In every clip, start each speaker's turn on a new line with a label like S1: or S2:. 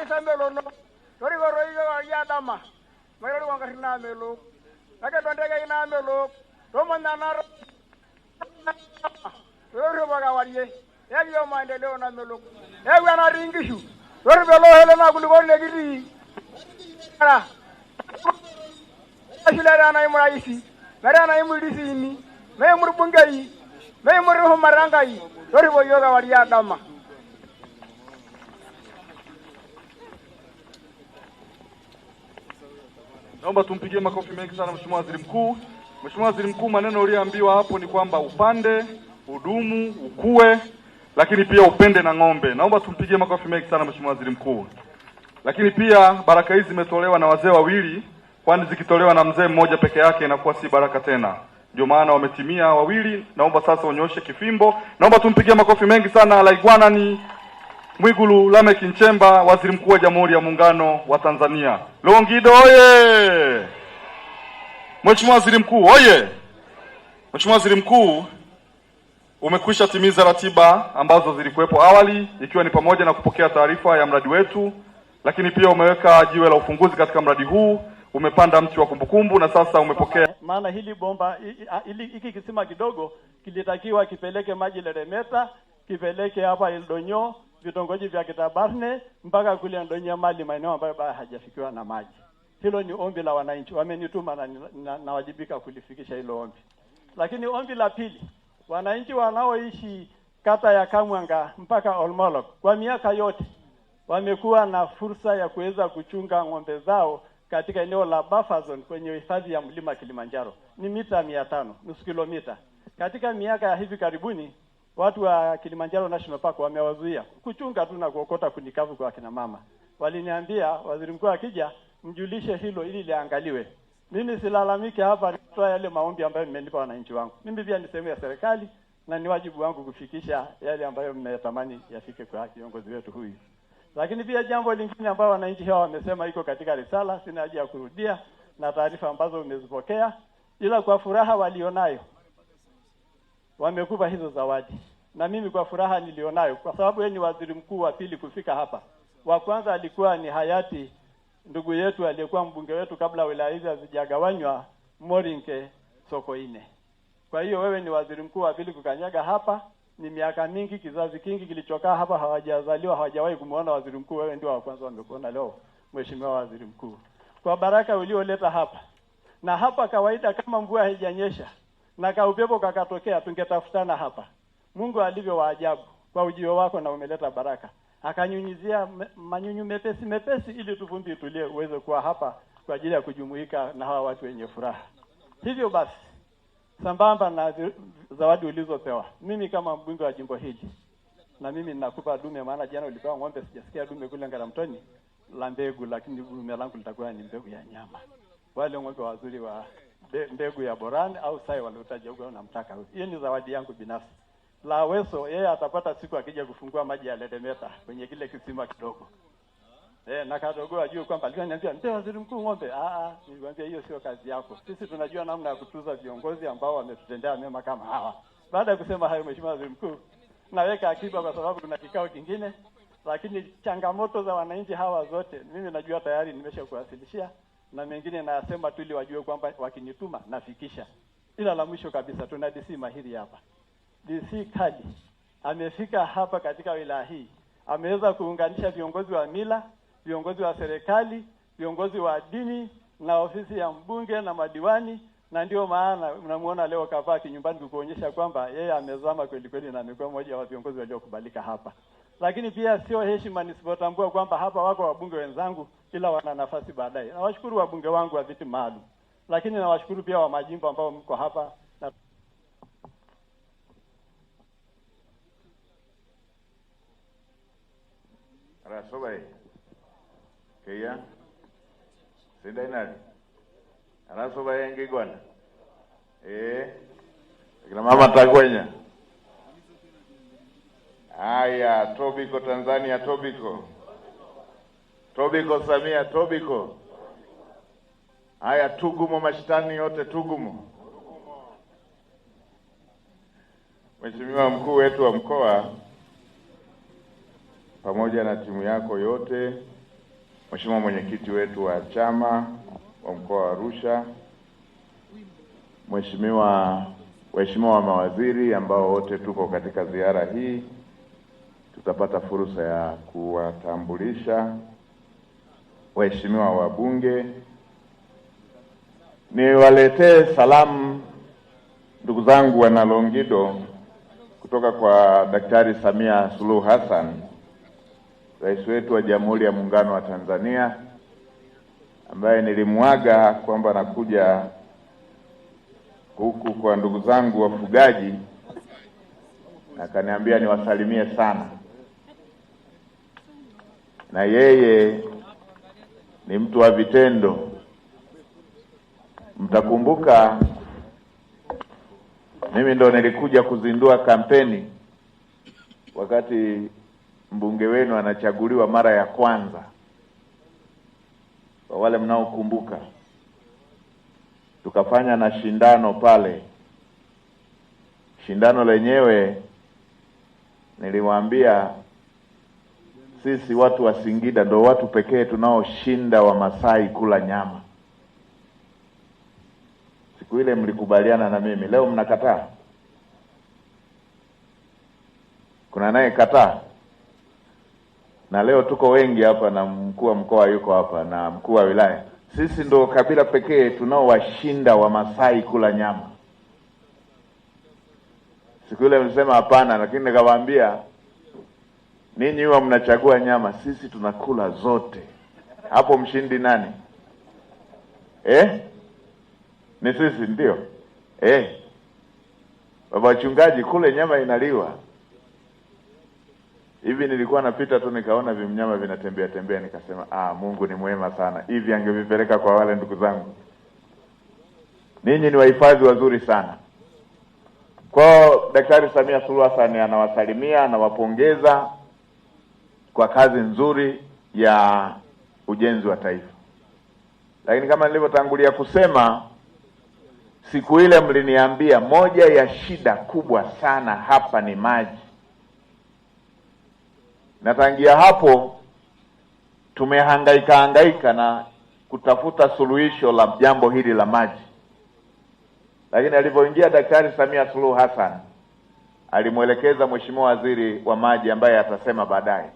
S1: samelo no tori go roi ya dama mai ro wanga na melo ake tondege ina melo to monna na ro baga wariye ya yo maendeleo na melo ewe na ringishu tori belo hele na kuliko legiri ara ashilera na imuraisi mera na imurisi ni me murbungai me murho marangai tori boyoga wariya dama.
S2: Naomba tumpigie makofi mengi sana Mheshimiwa Waziri Mkuu. Mheshimiwa Waziri Mkuu, maneno uliyoambiwa hapo ni kwamba upande, udumu, ukue, lakini pia upende na ng'ombe. Naomba tumpigie makofi mengi sana Mheshimiwa Waziri Mkuu. Lakini pia baraka hizi zimetolewa na wazee wawili, kwani zikitolewa na mzee mmoja peke yake inakuwa si baraka tena. Ndio maana wametimia wawili. Naomba sasa unyoshe kifimbo. Naomba tumpigie makofi mengi sana Laigwana ni Mwigulu Lameck Nchemba, Waziri Mkuu wa Jamhuri ya Muungano wa Tanzania. Longido oye! Mheshimiwa Waziri Mkuu oye! Mheshimiwa Waziri Mkuu, umekwisha timiza ratiba ambazo zilikuwepo awali, ikiwa ni pamoja na kupokea taarifa ya mradi wetu, lakini pia umeweka jiwe la ufunguzi katika mradi huu, umepanda mti wa kumbukumbu na sasa umepokea.
S3: Maana hili bomba hiki kisima kidogo kilitakiwa kipeleke maji Leremeta, kipeleke hapa Eldonyo, vitongoji vya Kitabarne mpaka kule Ndonyo mali maeneo ambayo bado hajafikiwa na maji. Hilo ni ombi la wananchi, wamenituma na nawajibika kulifikisha hilo ombi. Lakini ombi la pili, wananchi wanaoishi kata ya Kamwanga mpaka Olmolok kwa miaka yote wamekuwa na fursa ya kuweza kuchunga ng'ombe zao katika eneo la buffer zone kwenye hifadhi ya mlima Kilimanjaro. Ni mita 500, nusu kilomita. Katika miaka ya hivi karibuni watu wa Kilimanjaro National Park wamewazuia kuchunga tu na kuokota kunikavu kwa kina mama. Waliniambia Waziri Mkuu akija mjulishe hilo ili liangaliwe. Mimi silalamiki hapa, nitoa yale maombi ambayo mmenipa wananchi wangu. Mimi pia ni sehemu ya serikali na ni wajibu wangu kufikisha yale ambayo mmetamani yafike kwa kiongozi wetu huyu. Lakini pia jambo lingine ambalo wananchi hawa wamesema iko katika risala, sina haja ya kurudia na taarifa ambazo umezipokea, ila kwa furaha walionayo wamekupa hizo zawadi. Na mimi kwa furaha nilionayo, kwa sababu yeye ni waziri mkuu wa pili kufika hapa. Wa kwanza alikuwa ni hayati ndugu yetu aliyekuwa mbunge wetu kabla wilaya hizi hazijagawanywa, Morinke Sokoine. Kwa hiyo wewe ni waziri mkuu wa pili kukanyaga hapa. Ni miaka mingi, kizazi kingi kilichokaa hapa hawajazaliwa, hawajawahi kumuona waziri mkuu. Wewe ndio wa kwanza wamekuona leo, Mheshimiwa Waziri Mkuu. Kwa baraka ulioleta hapa. Na hapa kawaida kama mvua haijanyesha na kaupepo kakatokea tungetafutana hapa. Mungu alivyo wa ajabu kwa ujio wako na umeleta baraka. Akanyunyizia manyunyu mepesi ili tuvumbi itulie uweze kuwa hapa kwa ajili ya kujumuika na hawa watu wenye furaha. Hivyo basi, sambamba na zawadi ulizopewa, mimi kama mbunge wa jimbo hili, na mimi ninakupa dume, maana jana ulipewa ng'ombe, sijasikia dume kule Ngaramtoni la mbegu, lakini dume langu litakuwa ni mbegu ya nyama. Wale ng'ombe wazuri wa mbegu ya Borani au Sai waliotaja huko namtaka huyo. Hiyo ni zawadi yangu binafsi. La Weso yeye atapata siku akija kufungua maji ya Leremeta kwenye kile kisima kidogo. Na kadogo ajue kwamba aliniambia ndio waziri mkuu ng'ombe. Nilimwambia hiyo sio kazi yako. Sisi tunajua namna ya kutuza viongozi ambao wametutendea mema kama hawa. Baada ya kusema hayo, Mheshimiwa Waziri Mkuu, naweka akiba kwa sababu kuna kikao kingine, lakini changamoto za wananchi hawa zote mimi najua tayari nimeshakuwasilishia, na mengine nasema tu ili wajue kwamba wakinituma nafikisha. Ila la mwisho kabisa, tuna DC mahiri hapa. DC Kadi amefika hapa katika wilaya hii. Ameweza kuunganisha viongozi wa mila, viongozi wa serikali, viongozi wa dini na ofisi ya mbunge na madiwani, na ndio maana unamuona leo kavaa kinyumbani kuonyesha kwamba yeye amezama kweli kweli na amekuwa mmoja wa viongozi waliokubalika hapa. Lakini pia sio heshima nisipotambua kwamba hapa wako wabunge wenzangu ila wana nafasi baadaye. Nawashukuru wabunge wangu wa viti maalum. Lakini nawashukuru pia wa majimbo ambao mko hapa.
S4: Rasobai. Kaya. Sindainari. Rasobai ngigwana. Kina mama Tangwenya. Haya, Tobiko Tanzania, Tobiko. Tobiko Samia, Tobiko. Haya, Tugumo mashitani yote, Tugumo. Mheshimiwa mkuu wetu wa mkoa pamoja na timu yako yote, Mheshimiwa mwenyekiti wetu wa chama wa mkoa wa Arusha, waheshimiwa mawaziri ambao wote tuko katika ziara hii, tutapata fursa ya kuwatambulisha waheshimiwa wabunge. Niwaletee salamu ndugu zangu wana Longido kutoka kwa Daktari Samia Suluhu Hassan, Rais wetu wa Jamhuri ya Muungano wa Tanzania, ambaye nilimwaga kwamba nakuja huku kwa ndugu zangu wafugaji, akaniambia niwasalimie sana. Na yeye ni mtu wa vitendo. Mtakumbuka mimi ndo nilikuja kuzindua kampeni wakati mbunge wenu anachaguliwa mara ya kwanza. Kwa wale mnaokumbuka, tukafanya na shindano pale. Shindano lenyewe niliwaambia sisi watu wa Singida ndo watu pekee tunaoshinda wa Masai kula nyama. Siku ile mlikubaliana na mimi, leo mnakataa. Kuna naye kataa. Na leo tuko wengi hapa na mkuu wa mkoa yuko hapa na mkuu wa wilaya. Sisi ndo kabila pekee tunaowashinda wa Masai kula nyama. Siku ile mlisema hapana, lakini nikawaambia ninyi huwa mnachagua nyama, sisi tunakula zote. Hapo mshindi nani? Ni sisi ndio. Baba wachungaji, kule nyama inaliwa. Hivi nilikuwa napita tu nikaona vimnyama vinatembea tembea, nikasema Mungu ni mwema sana. Hivi angevipeleka kwa wale ndugu zangu. Ninyi ni wahifadhi wazuri sana. Kwa Daktari Samia Suluhu Hassan anawasalimia, anawapongeza kwa kazi nzuri ya ujenzi wa taifa. Lakini kama nilivyotangulia kusema, siku ile mliniambia moja ya shida kubwa sana hapa ni maji. Na tangia hapo tumehangaika na kutafuta suluhisho la jambo hili la maji. Lakini alipoingia Daktari Samia Suluhu Hassan, alimwelekeza Mheshimiwa Waziri wa Maji ambaye atasema baadaye,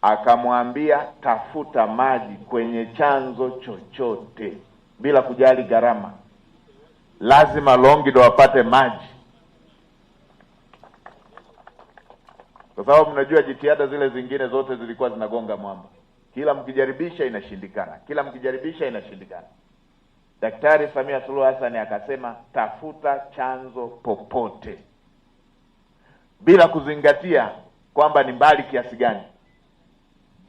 S4: akamwambia tafuta maji kwenye chanzo chochote bila kujali gharama. Lazima Longido wapate maji. Kwa sababu mnajua jitihada zile zingine zote zilikuwa zinagonga mwamba. Kila mkijaribisha inashindikana. Kila mkijaribisha inashindikana. Daktari Samia Suluhu Hassan akasema tafuta chanzo popote, bila kuzingatia kwamba ni mbali kiasi gani.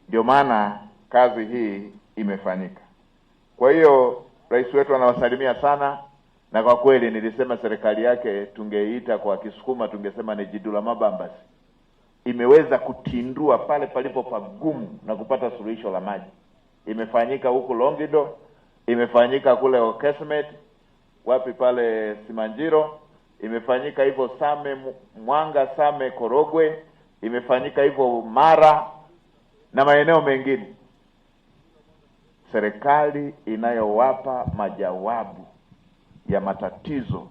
S4: Ndio maana kazi hii imefanyika. Kwa hiyo rais wetu anawasalimia sana, na kwa kweli nilisema serikali yake tungeita kwa Kisukuma tungesema ni jidula mabambasi. Imeweza kutindua pale palipo pagumu na kupata suluhisho la maji. Imefanyika huku Longido, imefanyika kule Okesmet, wapi pale Simanjiro, imefanyika hivyo Same Mwanga, Same Korogwe, imefanyika hivyo Mara na maeneo mengine. Serikali inayowapa majawabu ya matatizo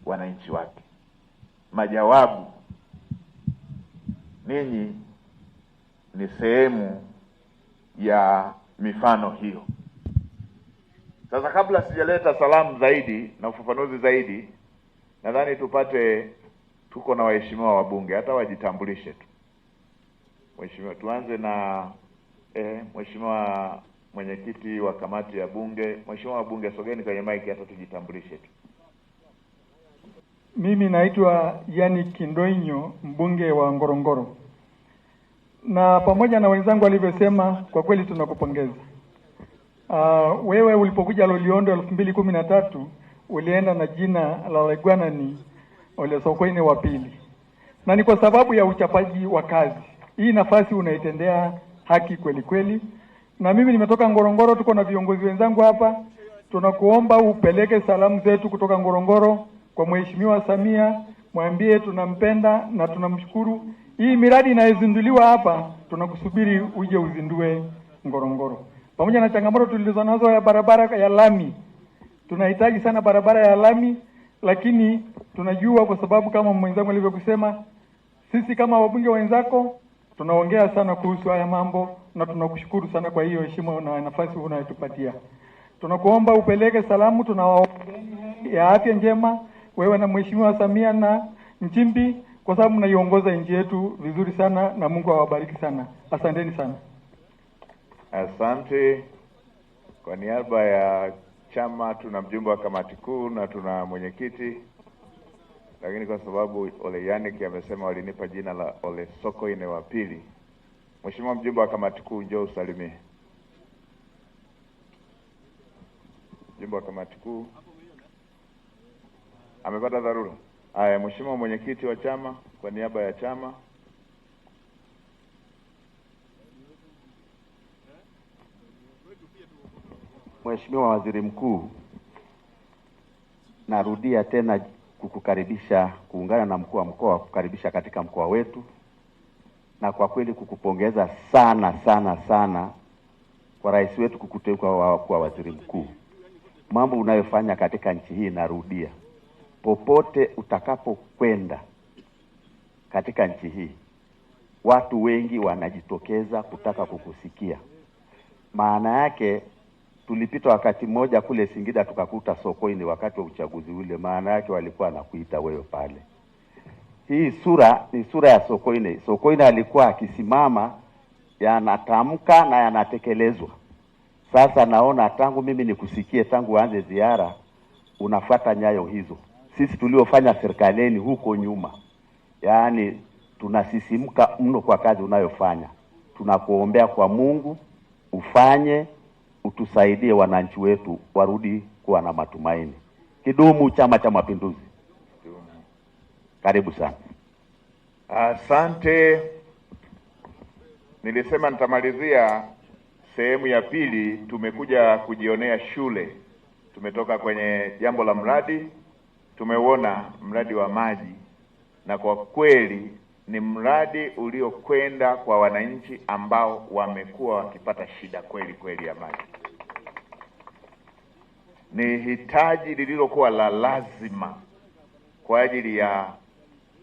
S4: wananchi wake. Majawabu. Ninyi ni sehemu ya mifano hiyo. Sasa kabla sijaleta salamu zaidi na ufafanuzi zaidi, nadhani tuko na waheshimiwa wabunge, hata wajitambulishe tu. Mheshimiwa, tuanze na Mheshimiwa mwenyekiti wa kamati ya bunge. Mheshimiwa wabunge, sogeni kwenye mic hata tujitambulishe tu.
S5: Mimi naitwa Yani Kindoinyo, mbunge wa Ngorongoro. Na pamoja na wenzangu walivyosema, kwa kweli tunakupongeza. Wewe ulipokuja Loliondo 2013 ulienda na jina la Legwanani Ole Sokoine wa pili. Na ni kwa sababu ya uchapaji wa kazi. Hii nafasi unaitendea haki kweli kweli. Na mimi nimetoka Ngorongoro, tuko na viongozi wenzangu hapa. Tunakuomba upeleke salamu zetu kutoka Ngorongoro kwa Mheshimiwa Samia, mwambie tunampenda na tunamshukuru. Hii miradi inayozinduliwa hapa tunakusubiri uje uzindue Ngorongoro. Pamoja na changamoto tulizonazo ya barabara ya lami, tunahitaji sana barabara ya lami, lakini tunajua kwa sababu kama mwenzangu alivyokusema, sisi kama wabunge wenzako tunaongea sana kuhusu haya mambo, na tunakushukuru sana kwa hiyo heshima na nafasi unayotupatia. Tunakuomba upeleke salamu, tunawaombeni ya afya njema wewe na Mheshimiwa Samia na Nchimbi, kwa sababu mnaiongoza nchi yetu vizuri sana, na Mungu awabariki sana. Asanteni sana.
S4: Asante. Kwa niaba ya chama tuna mjumbe wa kamati kuu na tuna mwenyekiti, lakini kwa sababu Ole Yannick amesema walinipa jina la Ole Sokoine wa pili, Mheshimiwa mjumbe wa kamati kuu, njoo usalimie. Mjumbe wa kamati kuu amepata dharura. Haya, Mheshimiwa mwenyekiti wa chama kwa niaba ya chama.
S6: Mheshimiwa Waziri Mkuu, narudia tena kukukaribisha, kuungana na mkuu wa mkoa kukaribisha katika mkoa wetu, na kwa kweli kukupongeza sana sana sana kwa rais wetu kukuteua kwa waziri mkuu. Mambo unayofanya katika nchi hii, narudia, popote utakapokwenda katika nchi hii, watu wengi wanajitokeza kutaka kukusikia. Maana yake tulipita wakati mmoja kule Singida tukakuta Sokoine wakati wa uchaguzi ule, maana yake walikuwa nakuita wewe pale. Hii sura ni sura ya Sokoine. Sokoine alikuwa akisimama, yanatamka na yanatekelezwa. Sasa naona tangu mimi nikusikie, tangu aanze ziara unafuata nyayo hizo. Sisi tuliofanya serikalini huko nyuma, yaani tunasisimka mno kwa kazi unayofanya. Tunakuombea kwa Mungu ufanye, utusaidie wananchi wetu warudi kuwa na matumaini. Kidumu Chama cha Mapinduzi. Karibu sana.
S4: Asante. Nilisema nitamalizia sehemu ya pili. Tumekuja kujionea shule. Tumetoka kwenye jambo la mradi, tumeuona mradi wa maji, na kwa kweli ni mradi uliokwenda kwa wananchi ambao wamekuwa wakipata shida kweli kweli ya maji. Ni hitaji lililokuwa la lazima kwa ajili ya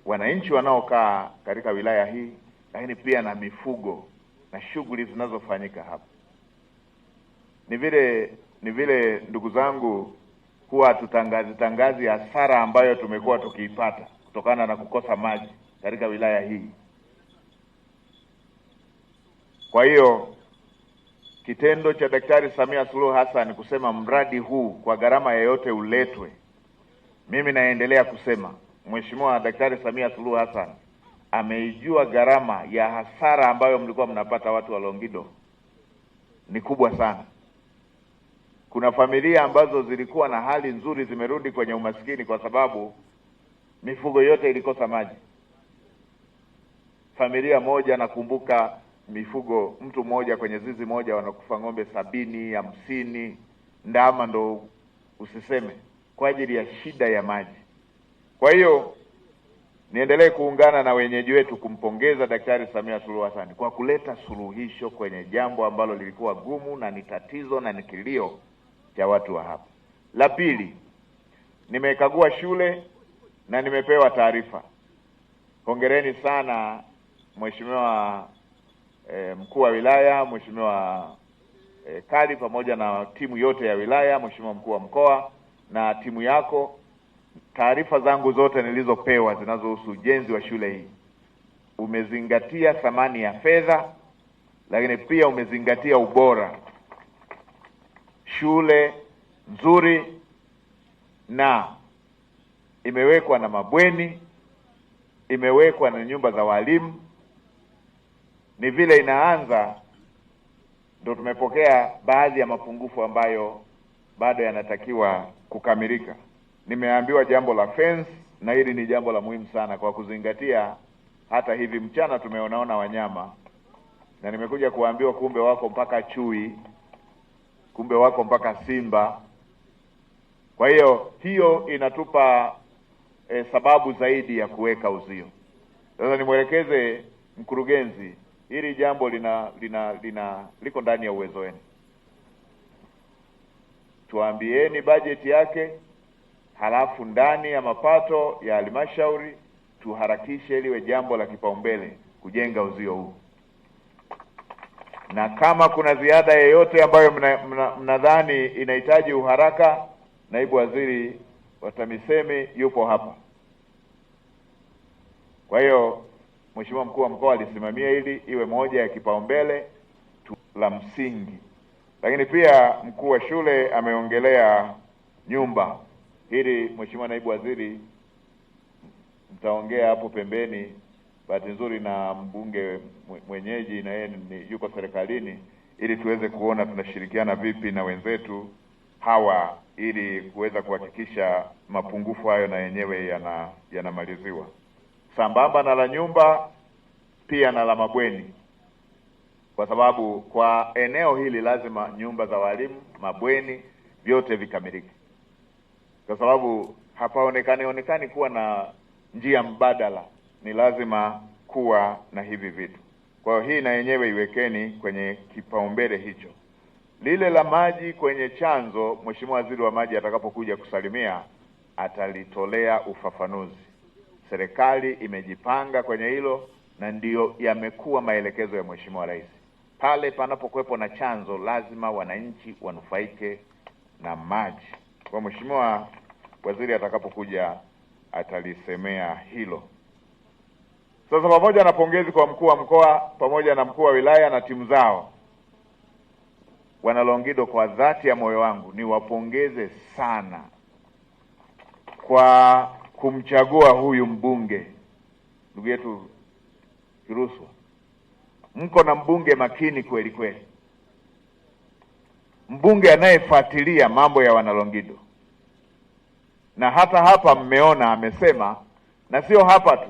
S4: wananchi wanaokaa katika wilaya hii, lakini pia na mifugo na shughuli zinazofanyika hapa. Ni vile ndugu zangu, huwa tutangazi hasara ambayo tumekuwa tukiipata kutokana na kukosa maji katika wilaya hii. Kwa hiyo kitendo cha Daktari Samia Suluhu Hassan kusema mradi huu kwa gharama yoyote uletwe, mimi naendelea kusema Mheshimiwa Daktari Samia Suluhu Hassan ameijua gharama ya hasara ambayo mlikuwa mnapata watu wa Longido ni kubwa sana. Kuna familia ambazo zilikuwa na hali nzuri zimerudi kwenye umaskini kwa sababu mifugo yote ilikosa maji. Familia moja, nakumbuka mifugo, mtu mmoja kwenye zizi moja wanakufa ng'ombe 70, 50, ndama ndo usiseme, kwa ajili ya shida ya maji. Kwa hiyo niendelee kuungana na wenyeji wetu kumpongeza Daktari Samia Suluhu Hassan kwa kuleta suluhisho kwenye jambo ambalo lilikuwa gumu na ni tatizo na ni kilio cha watu wa hapa. La pili, nimekagua shule na nimepewa taarifa. Hongereni sana Mheshimiwa mkuu wa wilaya, Mheshimiwa Kali pamoja na timu yote ya wilaya, Mheshimiwa mkuu wa mkoa na timu yako. Taarifa zangu zote nilizopewa zinazohusu ujenzi wa shule hii, umezingatia thamani ya fedha, lakini pia umezingatia ubora. Shule nzuri na imewekwa na mabweni, imewekwa na nyumba za walimu. Ni vile inaanza ndio tumepokea baadhi ya mapungufu ambayo bado yanatakiwa kukamilika. Nimeambiwa jambo la fence, na hili ni jambo la muhimu sana kwa kuzingatia hata hivi mchana tumeonaona wanyama, na nimekuja kuambiwa kumbe wako mpaka chui, kumbe wako mpaka simba. Kwa hiyo inatupa sababu zaidi ya kuweka uzio. Sasa nimwelekeze mkurugenzi hili jambo liko ndani ya uwezo wenu. Tuambieni bajeti yake, halafu ndani ya mapato ya halmashauri tuharakishe liwe jambo la kipaumbele kujenga uzio huu. Na kama kuna ziada yoyote ambayo mnadhani inahitaji uharaka, naibu waziri wa TAMISEMI yupo hapa. Kwa hiyo Mheshimiwa mkuu wa mkoa alisimamia ili iwe moja ya kipaumbele la msingi. Lakini pia mkuu wa shule ameongelea nyumba. Hili Mheshimiwa naibu waziri mtaongea hapo pembeni. Bahati nzuri na mbunge mwenyeji na yeye yuko serikalini, ili tuweze kuona tunashirikiana vipi na wenzetu hawa ili kuweza kuhakikisha mapungufu hayo na yenyewe yanamaliziwa. Sambamba na la nyumba pia na la mabweni. Kwa sababu kwa eneo hili lazima nyumba za walimu, mabweni vyote vikamilike. Kwa sababu hapaonekani kuwa na njia mbadala, ni lazima kuwa na hivi vitu. Kwa hiyo hii na yenyewe iwekeni kwenye kipaumbele hicho. Lile la maji kwenye chanzo, Mheshimiwa Waziri wa Maji atakapokuja kusalimia atalitolea ufafanuzi. Serikali imejipanga kwenye hilo na ndiyo yamekuwa maelekezo ya Mheshimiwa Rais. Pale panapokuwepo na chanzo lazima wananchi wanufaike na maji. Kwa Mheshimiwa Waziri atakapokuja atalisemea hilo. Sasa pamoja na pongezi kwa mkuu wa mkoa pamoja na mkuu wa wilaya na timu zao, wana Longido, kwa dhati ya moyo wangu niwapongeze sana kwa kumchagua huyu mbunge ndugu yetu Kiruswa. Mko na mbunge makini kweli kweli, mbunge anayefuatilia mambo ya wana Longido. Na hata hapa mmeona amesema, na sio hapa tu,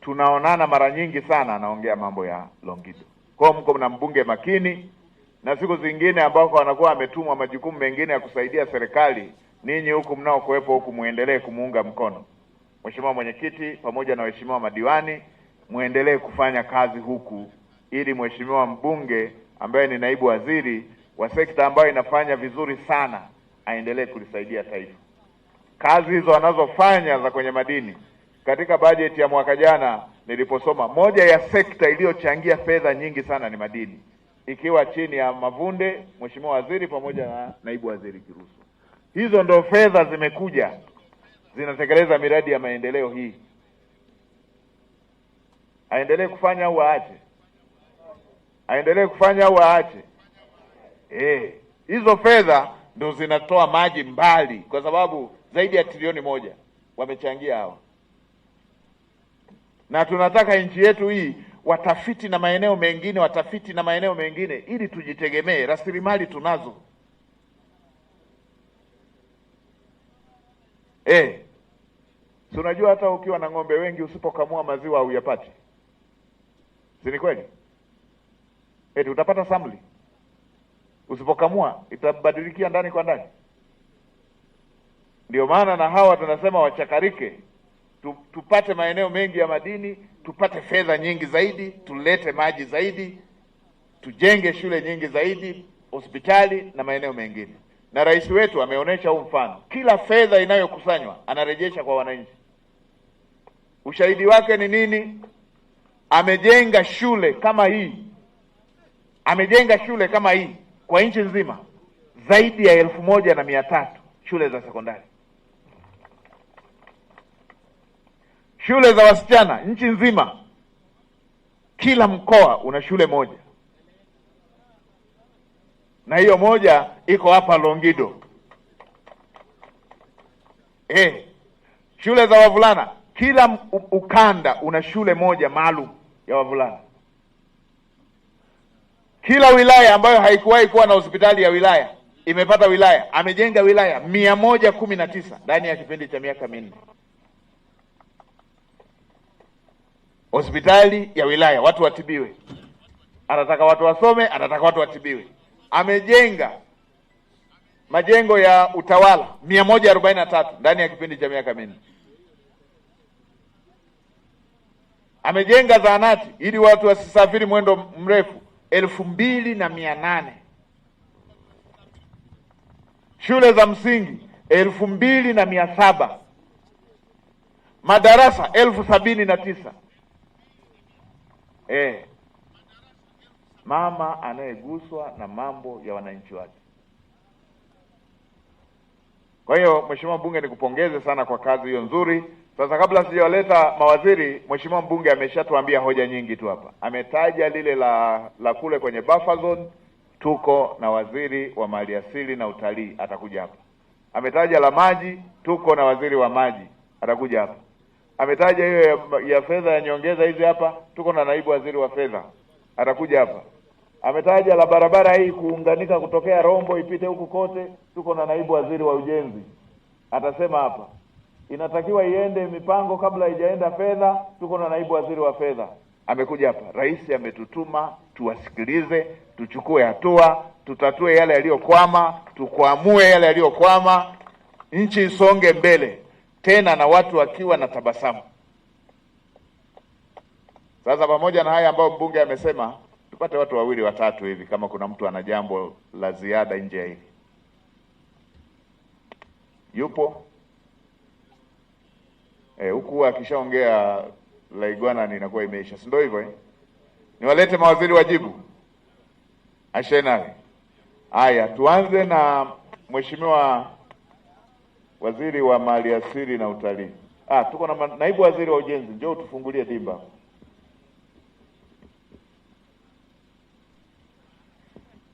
S4: tunaonana mara nyingi sana anaongea mambo ya Longido. Kwa mko na mbunge makini, na siku zingine ambako anakuwa ametumwa majukumu mengine ya kusaidia serikali, ninyi huku mnao kuwepo huku muendelee kumuunga mkono. Mheshimiwa Mwenyekiti pamoja na waheshimiwa madiwani, muendelee kufanya kazi huku ili mheshimiwa mbunge ambaye ni naibu waziri wa sekta ambayo inafanya vizuri sana aendelee kulisaidia taifa. Kazi hizo anazofanya za kwenye madini, katika bajeti ya mwaka jana niliposoma, moja ya sekta iliyochangia fedha nyingi sana ni madini, ikiwa chini ya Mavunde, Mheshimiwa Waziri pamoja na naibu waziri Kiruswa. Hizo ndo fedha zimekuja zinatekeleza miradi ya maendeleo hii. Aendelee kufanya au aache? Aendelee kufanya au aache? Hizo fedha ndo zinatoa maji mbali, kwa sababu zaidi ya trilioni 1 wamechangia hawa. Na tunataka nchi yetu hii watafiti na maeneo mengine ili tujitegemee, rasilimali tunazo. Si unajua hata ukiwa na ng'ombe wengi usipokamua maziwa huyapati. Si ni kweli? Utapata samli. Usipokamua itabadilikia ndani kwa ndani. Ndio maana na hawa tunasema wachakarike, tupate maeneo mengi ya madini, tupate fedha nyingi zaidi, tulete maji zaidi, tujenge shule nyingi zaidi, hospitali na maeneo mengine. Na rais wetu ameonyesha huu mfano. Kila fedha inayokusanywa anarejesha kwa wananchi. Ushahidi wake ni nini? Amejenga shule kama hii. Kwa nchi nzima zaidi ya 1,300 shule za sekondari. Shule za wasichana nchi nzima, kila mkoa una shule moja. Na hiyo moja iko hapa Longido. Shule za wavulana, kila ukanda una shule moja maalum ya wavulana. Kila wilaya ambayo haikuwahi kuwa na hospitali ya wilaya imepata wilaya. Amejenga wilaya 119 ndani ya kipindi cha miaka 4. Hospitali ya wilaya, watu watibiwe. Anataka watu wasome, anataka watu watibiwe. Amejenga majengo ya utawala 143 ndani ya kipindi cha miaka 4. Amejenga zahanati ili watu wasisafiri mwendo mrefu 2,800. Shule za msingi 2,700. Madarasa 79,000. Mama anayeguswa na mambo ya wananchi wake. Kwa hiyo Mheshimiwa Mbunge, nikupongeze sana kwa kazi hiyo nzuri. Sasa kabla sijawaleta mawaziri, Mheshimiwa Mbunge ameshatuambia hoja nyingi tu hapa. Ametaja lile la kule kwenye buffer zone, tuko na waziri wa maliasili na utalii atakuja hapa. Ametaja la maji, tuko na waziri wa maji atakuja hapa. Ametaja hiyo ya fedha ya nyongeza hizi hapa, tuko na naibu waziri wa fedha atakuja hapa. Ametaja la barabara hii kuunganika kutokea Rombo ipite huku kote, tuko na naibu waziri wa ujenzi atasema hapa. Inatakiwa iende mipango kabla haijaenda fedha, tuko na naibu waziri wa fedha amekuja hapa. Rais ametutuma tuwasikilize, tuchukue hatua, tutatue yale yaliyokwama, tukwamue yale yaliyokwama, nchi isonge mbele tena na watu wakiwa na tabasamu. Sasa pamoja na haya ambayo mbunge amesema, tupate watu wawili watatu hivi kama kuna mtu ana jambo la ziada nje ya hili. Yupo? Huku akishaongea la iguana ninakuwa imeisha. Si ndio hivyo? Niwalete mawaziri wajibu. Ashenale. Haya, tuanze na Mheshimiwa Waziri wa Maliasili na Utalii. Tuko na naibu waziri wa ujenzi, njoo tufungulie dimba.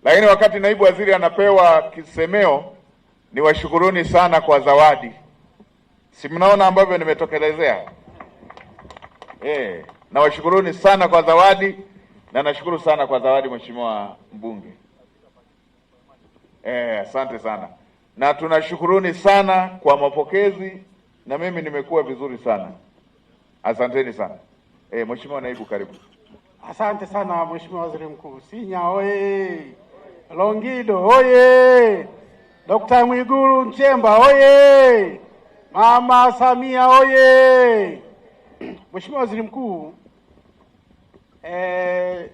S4: Lakini wakati naibu waziri anapewa kisemeo, ni washukuruni sana kwa zawadi. Si mnaona ambavyo nimetokelezea? Na washukuruni sana kwa zawadi, na nashukuru sana kwa zawadi Mheshimiwa Mbunge. Asante sana. Na tunashukuruni sana kwa mapokezi, na mimi nimekuwa vizuri sana. Asanteni sana. Mheshimiwa Naibu, karibu.
S7: Asante sana Mheshimiwa Waziri Mkuu. Sinya oye! Longido oye! Dr. Mwigulu Nchemba oye! Mama Samia oye! Mheshimiwa Waziri Mkuu,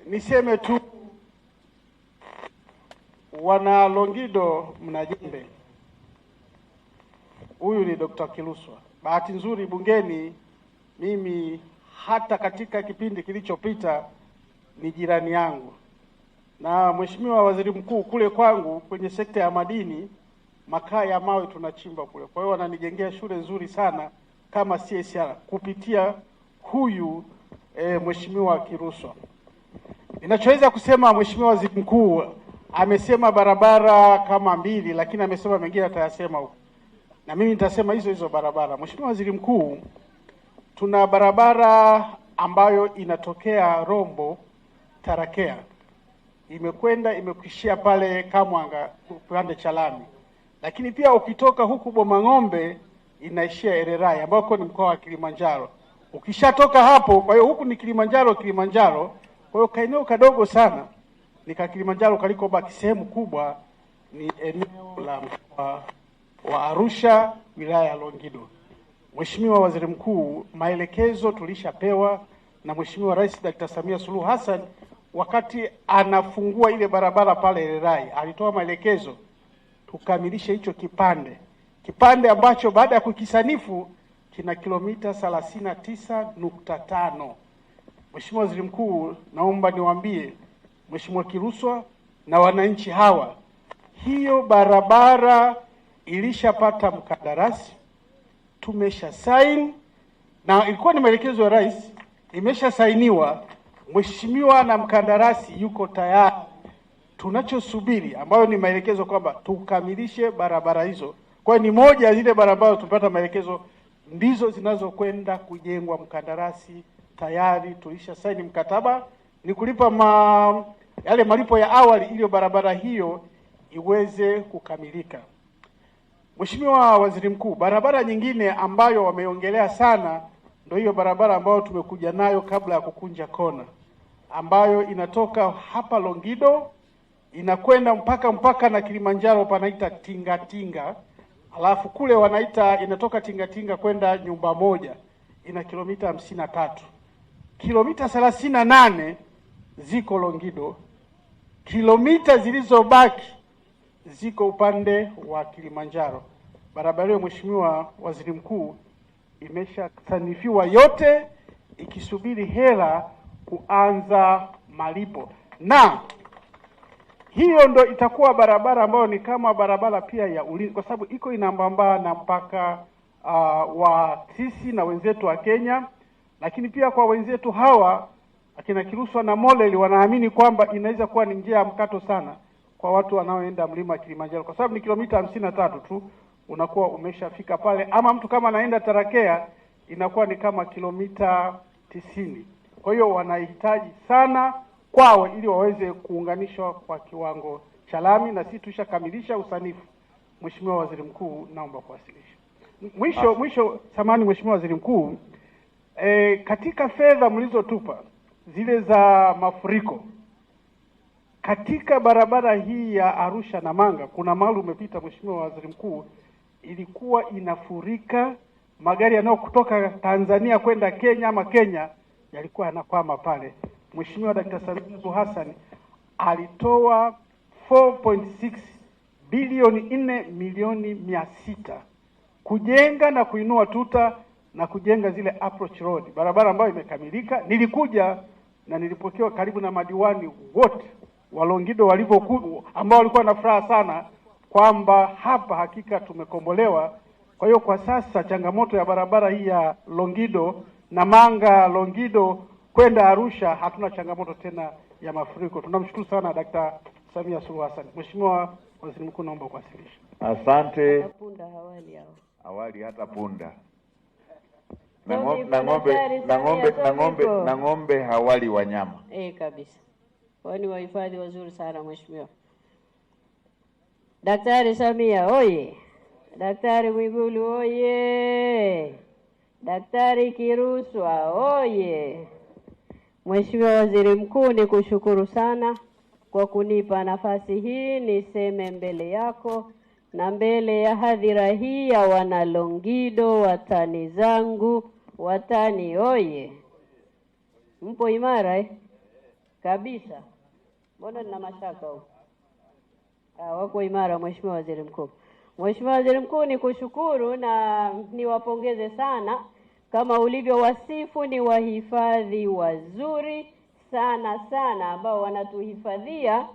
S7: niseme tu wana Longido mna jembe. Huyu ni Dr. Kiluswa. Bahati nzuri bungeni, mimi hata katika kipindi kilichopita ni jirani yangu. Na Mheshimiwa Waziri Mkuu, kule kwangu kwenye sekta ya madini, makaa ya mawe tunachimba kule. Kwa hiyo wananijengea shule nzuri sana kama CSR kupitia huyu Mheshimiwa Kiluswa. Ninachoweza kusema, Mheshimiwa Waziri Mkuu amesema barabara kama 2, lakini amesema mengine atayasema huko. Na mimi nitasema hizo barabara. Mheshimiwa Waziri Mkuu, tuna barabara ambayo inatokea Rombo Tarakea, imekwenda imekuishia pale Kamwanga upande cha lami. Lakini pia ukitoka huku Bomang'ombe inaishia Ererai ambako ni mkoa wa Kilimanjaro. Ukishatoka hapo, kwa hiyo huku ni Kilimanjaro. Kwa hiyo kaeneo kadogo sana ni Kilimanjaro, kaliko baki sehemu kubwa ni eneo la mkoa wa Arusha, wilaya ya Longido. Mheshimiwa Waziri Mkuu, maelekezo tulishapewa na Mheshimiwa Rais Dr. Samia Suluhu Hassan wakati anafungua ile barabara pale Ererai. Alitoa maelekezo tukamilishe hicho kipande ambacho baada ya kukisanifu kina kilomita 39.5. Mheshimiwa Waziri Mkuu, naomba niwaambie Mheshimiwa Kiluswa na wananchi hawa, hiyo barabara ilishapata mkandarasi, tumesha sign, na ilikuwa ni maelekezo ya Rais, imesha sainiwa Mheshimiwa, na mkandarasi yuko tayari. Tunachosubiri ambayo ni maelekezo kwamba tukamilishe barabara hizo. Kwa ni moja ya zile barabara tupata maelekezo ndizo zinazokwenda kujengwa. Mkandarasi tayari tulisha saini mkataba, ni kulipa yale malipo ya awali ili barabara hiyo iweze kukamilika. Mheshimiwa Waziri Mkuu, barabara nyingine ambayo wameongelea sana ndio hiyo barabara ambayo tumekuja nayo kabla ya kukunja kona, ambayo inatoka hapa Longido inakwenda mpaka na Kilimanjaro, panaita Tingatinga. Alafu kule wanaita inatoka Tingatinga kwenda Nyumba Moja, ina kilomita 53. kilomita 38 ziko Longido, kilomita zilizobaki ziko upande wa Kilimanjaro. Barabara hiyo, Mheshimiwa Waziri Mkuu, imeshasanifiwa yote ikisubiri hela kuanza malipo, na hiyo ndo itakuwa barabara ambayo ni kama barabara pia ya ulinzi, kwa sababu iko inambamba na mpaka wa sisi na wenzetu wa Kenya. Lakini pia kwa wenzetu hawa akina Kiruswa na Molel wanaamini kwamba inaweza kuwa ni njia ya mkato sana kwa watu wanaoenda mlima Kilimanjaro, kwa sababu ni kilomita 53 tu unakuwa umeshafika pale, ama mtu kama anaenda Tarakea inakuwa ni kama kilomita 90. Kwa hiyo wanahitaji sana kwao ili waweze kuunganishwa kwa kiwango cha lami, na sisi tushakamilisha usanifu. Mheshimiwa Waziri Mkuu, naomba kuwasilisha. Mwisho samani Mheshimiwa Waziri Mkuu, katika fedha mlizotupa zile za mafuriko katika barabara hii ya Arusha na Manga, kuna mahali umepita Mheshimiwa Waziri Mkuu, ilikuwa inafurika, magari yanayokutoka Tanzania kwenda Kenya ama Kenya yalikuwa yanakwama pale. Mheshimiwa Dkt. Samia Suluhu Hassan alitoa 4.6 bilioni 4 milioni 600 kujenga na kuinua tuta na kujenga zile approach road, barabara ambayo imekamilika. Nilikuja na nilipokewa karibu na madiwani wote wa Longido walivyokuwa, ambao walikuwa na furaha sana kwamba hapa hakika tumekombolewa. Kwa hiyo kwa sasa changamoto ya barabara hii ya Longido na Manga Longido kwenda Arusha, hatuna changamoto tena ya mafuriko. Tunamshukuru sana Dkt. Samia Suluhu Hassan. Mheshimiwa Waziri Mkuu, naomba kuwasilisha.
S4: Asante.
S8: Punda hawali hao.
S4: Awali hata punda na ng'ombe hawali wanyama.
S8: Kabisa. Wani wahifadhi wazuri sana Mheshimiwa. Daktari Samia oye. Daktari Mwigulu oye. Daktari Kiruswa oye. Mheshimiwa Waziri Mkuu, nikushukuru sana kwa kunipa nafasi hii niseme mbele yako na mbele ya hadhira hii ya wana Longido, watani zangu. Watani oye. Mpo imara kabisa? Mbona nina mashaka huko? Wako imara Mheshimiwa Waziri Mkuu. Mheshimiwa Waziri Mkuu, nikushukuru na niwapongeze sana kama ulivyowasifu. Ni wahifadhi wazuri sana ambao wanatuhifadhia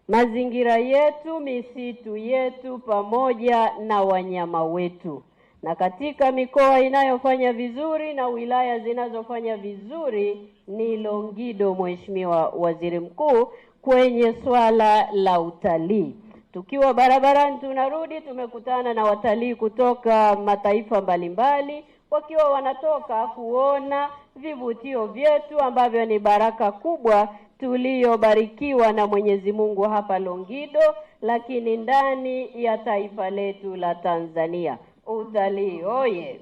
S8: mazingira yetu, misitu yetu pamoja na wanyama wetu. Na katika mikoa inayofanya vizuri na wilaya zinazofanya vizuri ni Longido, Mheshimiwa Waziri Mkuu, kwenye swala la utalii. Tukiwa barabarani tunarudi, tumekutana na watalii kutoka mataifa mbalimbali wakiwa wanatoka kuona vivutio vyetu ambavyo ni baraka kubwa tuliyobarikiwa na Mwenyezi Mungu hapa Longido, lakini ndani ya taifa letu la Tanzania. Utalii oye.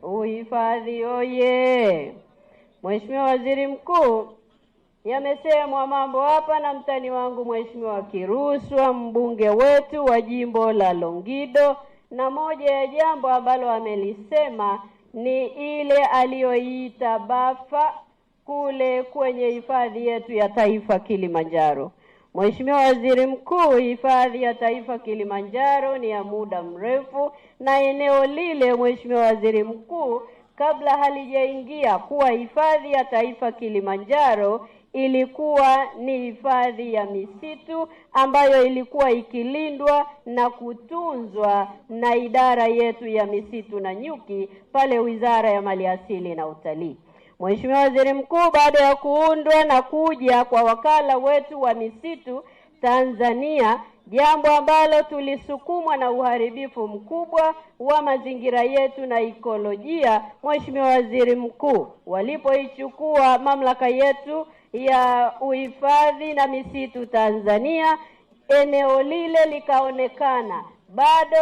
S8: Uhifadhi oye. Mheshimiwa Waziri Mkuu, yamesemwa mambo hapa na mtani wangu Mheshimiwa Kiruswa, mbunge wetu wa jimbo la Longido, na moja ya jambo ambalo amelisema ni ile aliyoiita bafa kule kwenye hifadhi yetu ya taifa Kilimanjaro. Mheshimiwa Waziri Mkuu, hifadhi ya taifa Kilimanjaro ni ya muda mrefu, na eneo lile Mheshimiwa Waziri Mkuu, kabla halijaingia kuwa hifadhi ya taifa Kilimanjaro, ilikuwa ni hifadhi ya misitu ambayo ilikuwa ikilindwa na kutunzwa na idara yetu ya misitu na nyuki pale Wizara ya Maliasili na Utalii. Mheshimiwa Waziri Mkuu, baada ya kuundwa na kuja kwa wakala wetu wa misitu Tanzania, jambo ambalo tulisukumwa na uharibifu mkubwa wa mazingira yetu na ekolojia, Mheshimiwa Waziri Mkuu, walipoichukua mamlaka yetu ya uhifadhi na misitu Tanzania, eneo lile likaonekana bado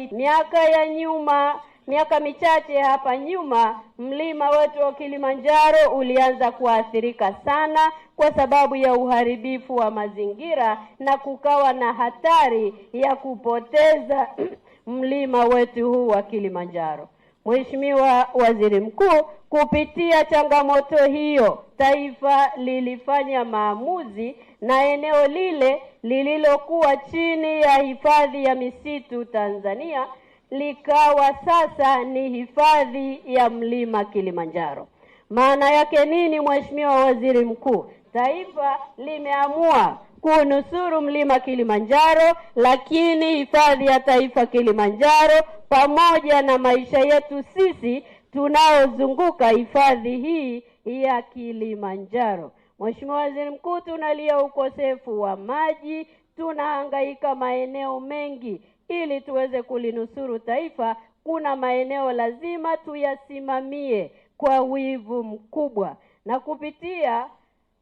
S8: miaka michache hapa nyuma, mlima wetu wa Kilimanjaro ulianza kuathirika sana kwa sababu ya uharibifu wa mazingira, na kukawa na hatari ya kupoteza mlima wetu huu wa Kilimanjaro. Mheshimiwa Waziri Mkuu, kupitia changamoto hiyo, taifa lilifanya maamuzi na eneo lile lililokuwa chini ya hifadhi ya misitu Tanzania likawa sasa ni hifadhi ya mlima Kilimanjaro. Maana yake nini, Mheshimiwa Waziri Mkuu? Taifa limeamua kunusuru mlima Kilimanjaro, lakini hifadhi ya taifa Kilimanjaro pamoja na maisha yetu sisi tunaozunguka hifadhi hii ya Kilimanjaro. Mheshimiwa Waziri Mkuu, tunalia ukosefu wa maji, tunahangaika maeneo mengi ili tuweze kulinusuru taifa. Kuna maeneo lazima tuyasimamie kwa wivu mkubwa, na kupitia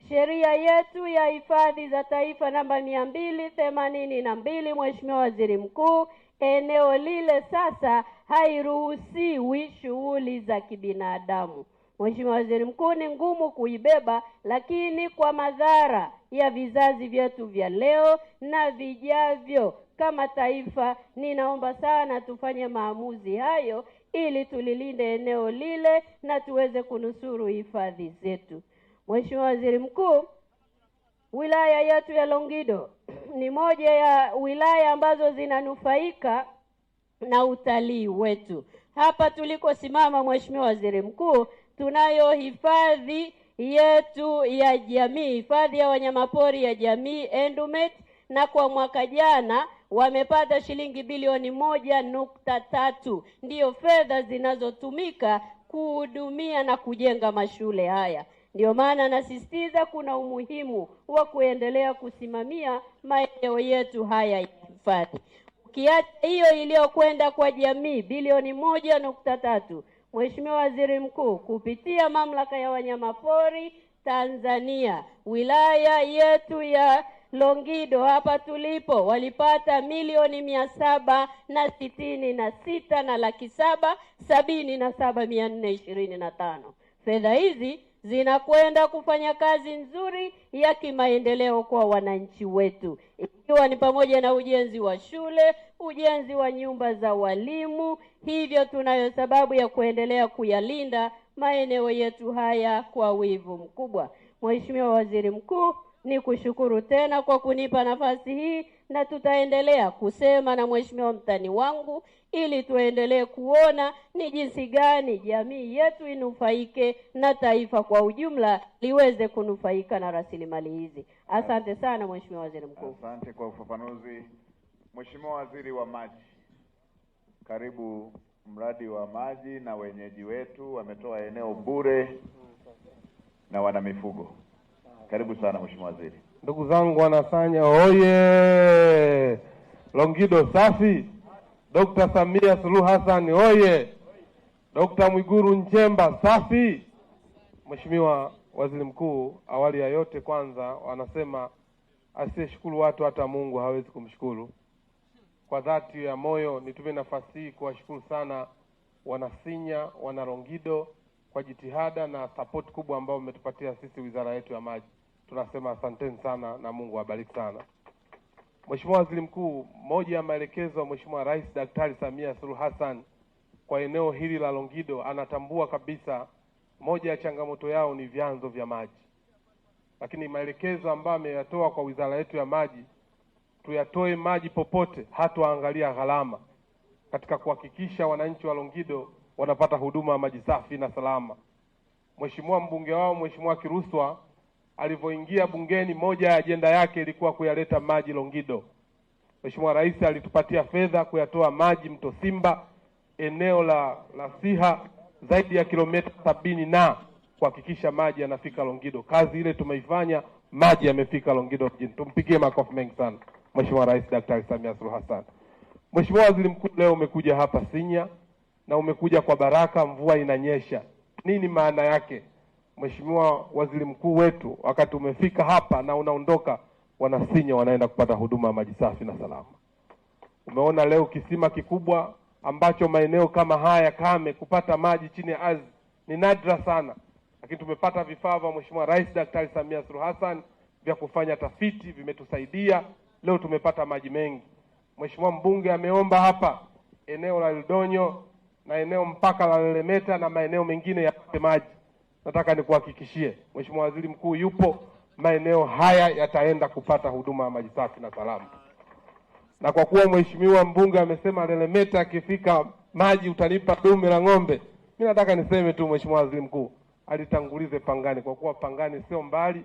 S8: sheria yetu ya hifadhi za taifa namba 282, Mheshimiwa Waziri Mkuu, eneo lile sasa hairuhusiwi shughuli za kibinadamu. Mheshimiwa Waziri Mkuu, ni ngumu kuibeba, lakini kwa madhara ya vizazi vyetu vya leo na vijavyo kama taifa, ninaomba sana tufanye maamuzi hayo ili tulilinde eneo lile na tuweze kunusuru hifadhi zetu. Mheshimiwa Waziri Mkuu, wilaya yetu ya Longido ni moja ya wilaya ambazo zinanufaika na utalii wetu. Hapa tulikosimama, Mheshimiwa Waziri Mkuu, tunayo hifadhi yetu ya jamii, hifadhi ya wanyamapori ya jamii Endumet, na kwa mwaka jana wamepata shilingi bilioni 1.3, ndiyo fedha zinazotumika kuhudumia na kujenga mashule haya. Ndio maana nasisitiza kuna umuhimu wa kuendelea kusimamia maeneo yetu haya ya hifadhi. Ukiacha hiyo iliyokwenda kwa jamii bilioni 1.3, Mheshimiwa Waziri Mkuu, kupitia mamlaka ya wanyamapori Tanzania, wilaya yetu ya Longido hapa tulipo walipata milioni 766,777,425. Fedha hizi zinakwenda kufanya kazi nzuri ya kimaendeleo kwa wananchi wetu, ikiwa ni pamoja na ujenzi wa shule, ujenzi wa nyumba za walimu. Hivyo tunayo sababu ya kuendelea kuyalinda maeneo yetu haya kwa wivu mkubwa. Mheshimiwa Waziri Mkuu, ni kushukuru tena kwa kunipa nafasi hii, na tutaendelea kusema na Mheshimiwa mtani wangu ili tuendelee kuona ni jinsi gani jamii yetu inufaike na taifa kwa ujumla liweze kunufaika na rasilimali hizi. Asante sana Mheshimiwa Waziri Mkuu.
S4: Asante kwa ufafanuzi. Mheshimiwa Waziri wa Maji, karibu. Mradi wa maji na wenyeji wetu wametoa eneo bure na wana mifugo. Karibu sana Mheshimiwa Waziri.
S9: Ndugu zangu wanasanya, oye! Longido safi! Dr. Samia Suluhu Hassan oye! Dr. Mwigulu Nchemba safi! Mheshimiwa Waziri Mkuu, awali ya yote kwanza wanasema asiyeshukuru watu hata Mungu hawezi kumshukuru. Kwa dhati ya moyo nitumie nafasi hii kuwashukuru sana wanasinya, wana Longido kwa jitihada na support kubwa ambayo umetupatia sisi wizara yetu ya maji. Tunasema asanteni sana na Mungu awabariki sana. Mheshimiwa Waziri Mkuu, moja ya maelekezo ya Mheshimiwa Rais Daktari Samia Suluhu Hassan kwa eneo hili la Longido, anatambua kabisa moja ya changamoto yao ni vyanzo vya maji. Lakini maelekezo ambayo ameyatoa kwa wizara yetu ya maji, tuyatoe maji popote, hatuangalia gharama, katika kuhakikisha wananchi wa Longido wanapata huduma ya maji safi na salama. Mheshimiwa mbunge wao Mheshimiwa Kiruswa alivyoingia bungeni, moja ya ajenda yake ilikuwa kuyaleta maji Longido. Mheshimiwa Rais alitupatia fedha kuyatoa maji Mto Simba, eneo la Siha, zaidi ya kilomita 70 na kuhakikisha maji yanafika Longido. Kazi ile tumeifanya, maji yamefika Longido mjini. Tumpigie makofi mengi sana Mheshimiwa Rais Daktari Samia Suluhu Hassan. Mheshimiwa Waziri Mkuu, leo umekuja hapa Sinya na umekuja kwa baraka, mvua inanyesha. Nini maana yake? Mheshimiwa Waziri Mkuu wetu, wakati umefika hapa na unaondoka, wanasinya wanaenda kupata huduma ya maji safi na salama. Umeona leo kisima kikubwa ambacho maeneo kama haya kame kupata maji chini ya ardhi ni nadra sana, lakini tumepata vifaa vya Mheshimiwa Rais Daktari Samia Suluhu Hassan vya kufanya tafiti, vimetusaidia leo tumepata maji mengi. Mheshimiwa mbunge ameomba hapa eneo la Eldonyo na eneo mpaka la Lelemeta na maeneo mengine ya maji. Nataka nikuhakikishie Mheshimiwa Waziri Mkuu yupo, maeneo haya yataenda kupata huduma ya maji safi na salama. Na kwa kuwa Mheshimiwa mbunge amesema Lelemeta akifika maji utalipa dume la ng'ombe, mimi nataka niseme tu Mheshimiwa Waziri Mkuu alitangulize Pangani, kwa kuwa Pangani sio mbali,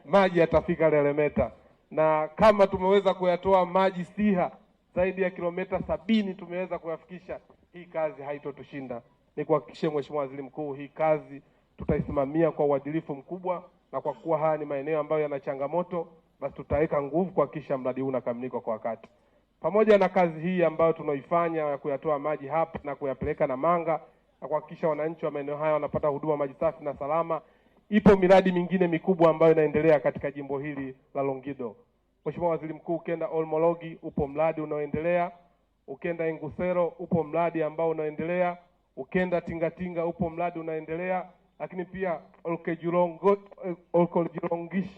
S9: maji yatafika Lelemeta. Na kama tumeweza kuyatoa maji Siha zaidi ya kilomita 70 tumeweza kuyafikisha, hii kazi haitotushinda. Nikuhakikishie Mheshimiwa Waziri Mkuu, hii kazi tutaisimamia kwa uadilifu mkubwa, na kwa kuwa haya ni maeneo ambayo yana changamoto, basi tutaweka nguvu kuhakikisha mradi huu unakamilika kwa wakati. Pamoja na kazi hii ambayo tunaifanya ya kuyatoa maji hapa na kuyapeleka Namanga na kuhakikisha wananchi wa maeneo haya wanapata huduma maji safi na salama, ipo miradi mingine mikubwa ambayo inaendelea katika jimbo hili la Longido. Mheshimiwa Waziri Mkuu, ukenda Olmologi upo mradi unaoendelea, ukenda Ingusero upo mradi ambao unaendelea, ukenda Tingatinga upo mradi unaendelea, lakini pia Olkoljirongish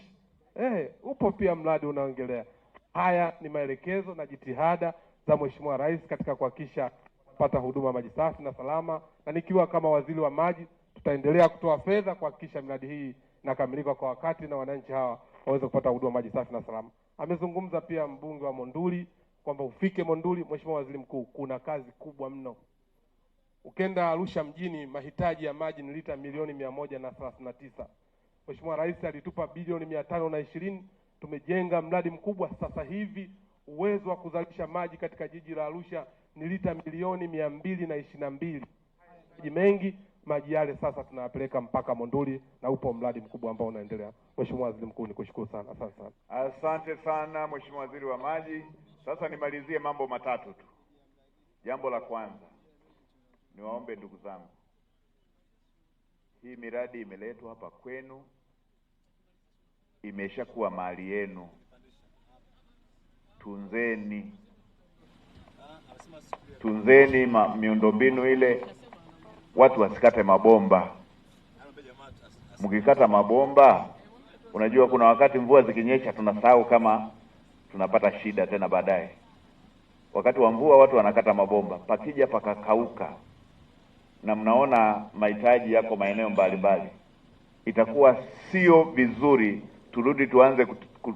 S9: upo pia mradi unaoendelea. Haya ni maelekezo na jitihada za Mheshimiwa Rais katika kuhakikisha kupata huduma maji safi na salama, na nikiwa kama waziri wa maji tutaendelea kutoa fedha kuhakikisha miradi hii inakamilika kwa wakati na wananchi hawa waweze kupata huduma maji safi na salama. Amezungumza pia mbunge wa Monduli kwamba ufike Monduli. Mheshimiwa Waziri Mkuu, kuna kazi kubwa mno. Ukenda Arusha mjini mahitaji ya maji ni lita milioni 139. Mheshimiwa Rais alitupa bilioni 520. Tumejenga mradi mkubwa sasa hivi, uwezo wa kuzalisha maji katika jiji la Arusha ni lita milioni 222. Maji mengi, maji yale sasa tunayapeleka mpaka Monduli na upo mradi mkubwa ambao unaendelea. Mheshimiwa Waziri Mkuu, nikushukuru sana. Asante sana.
S4: Asante sana Mheshimiwa Waziri wa Maji. Sasa nimalizie mambo matatu tu. Jambo la kwanza, niwaombe ndugu zangu, hii miradi imeletwa hapa kwenu, imeshakuwa mali yenu. Tunzeni miundombinu ile, watu wasikate mabomba. Mkikata mabomba, unajua kuna wakati mvua zikinyesha tunasahau kama tunapata shida tena baadaye. Wakati wa mvua watu wanakata mabomba, pakija pakakauka na mnaona mahitaji yako maeneo mbalimbali, itakuwa sio vizuri turudi tuanze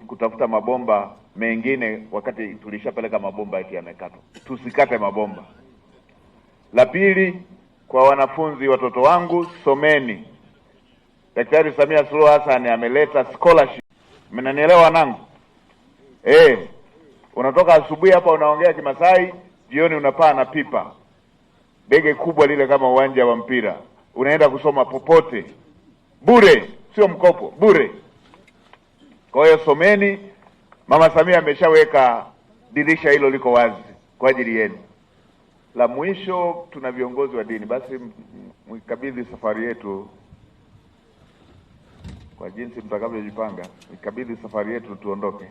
S4: kutafuta mabomba mengine wakati tulishapeleka mabomba eti yamekatwa. Tusikate mabomba. La pili, kwa wanafunzi, watoto wangu, someni. Daktari Samia Suluhu Hassan ameleta scholarship. Mnanielewa wanangu? Unatoka asubuhi hapa unaongea Kimasai, jioni unapaa na pipa. Bege kubwa lile kama uwanja wa mpira. Unaenda kusoma popote. Bure, sio mkopo, bure. Kwa hiyo someni. Mama Samia ameshaweka dirisha hilo liko wazi kwa ajili yenu. La mwisho, tuna viongozi wa dini, basi mkabidhi safari yetu kwa jinsi mtakavyojipanga. Mkabidhi safari yetu tuondoke.